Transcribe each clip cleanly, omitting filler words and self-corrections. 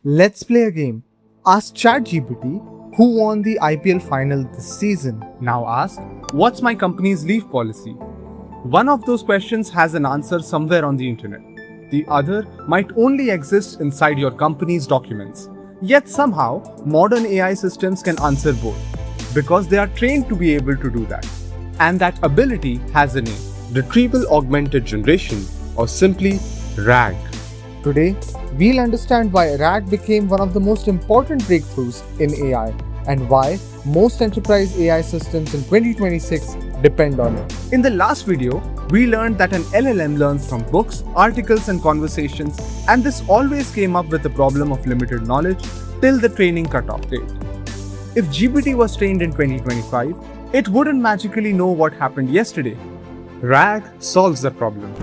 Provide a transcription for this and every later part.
Let's play a game. Ask ChatGPT who won the IPL final this season. Now ask, what's my company's leave policy? One of those questions has an answer somewhere on the internet. The other might only exist inside your company's documents. Yet somehow, modern AI systems can answer both because they are trained to be able to do that. And that ability has a name: Retrieval Augmented Generation, or simply RAG. Today, we'll understand why RAG became one of the most important breakthroughs in AI and why most enterprise AI systems in 2026 depend on it. In the last video, we learned that an LLM learns from books, articles, and conversations, and this always came up with the problem of limited knowledge till the training cutoff date. If GPT was trained in 2025, it wouldn't magically know what happened yesterday. RAG solves that problem.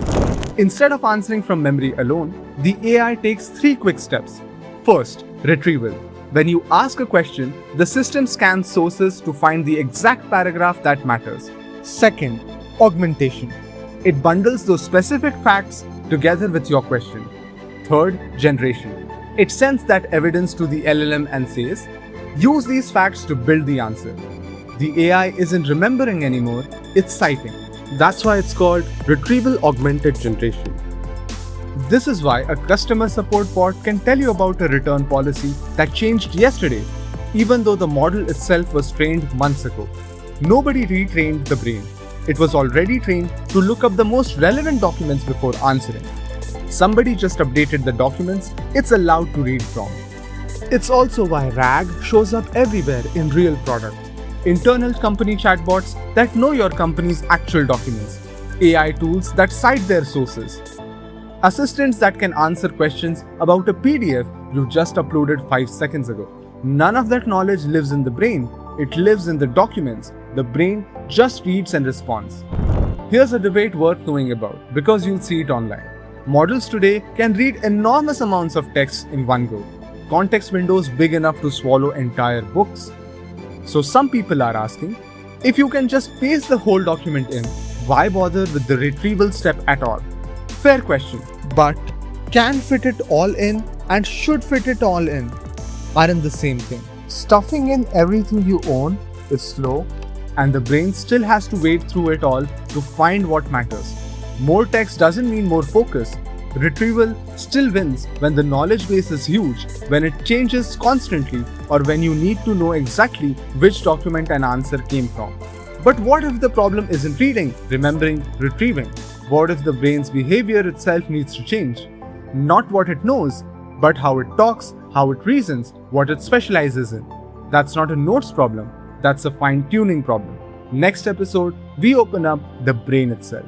Instead of answering from memory alone, the AI takes 3 quick steps. First, retrieval. When you ask a question, the system scans sources to find the exact paragraph that matters. Second, augmentation. It bundles those specific facts together with your question. Third, generation. It sends that evidence to the LLM and says, use these facts to build the answer. The AI isn't remembering anymore, it's citing. That's why it's called Retrieval Augmented Generation. This is why a customer support bot can tell you about a return policy that changed yesterday, even though the model itself was trained months ago. Nobody retrained the brain. It was already trained to look up the most relevant documents before answering. Somebody just updated the documents it's allowed to read from. It's also why RAG shows up everywhere in real products. Internal company chatbots that know your company's actual documents, AI tools that cite their sources, assistants that can answer questions about a PDF you just uploaded 5 seconds ago. None of that knowledge lives in the brain, it lives in the documents. The brain just reads and responds. Here's a debate worth knowing about because you'll see it online. Models today can read enormous amounts of text in one go, context windows big enough to swallow entire books. So some people are asking, if you can just paste the whole document in, why bother with the retrieval step at all? Fair question. But can fit it all in and should fit it all in aren't the same thing. Stuffing in everything you own is slow, and the brain still has to wade through it all to find what matters. More text doesn't mean more focus. Retrieval still wins when the knowledge base is huge, when it changes constantly, or when you need to know exactly which document an answer came from. But what if the problem isn't reading, remembering, retrieving? What if the brain's behavior itself needs to change? Not what it knows, but how it talks, how it reasons, what it specializes in. That's not a notes problem, that's a fine-tuning problem. Next episode, we open up the brain itself.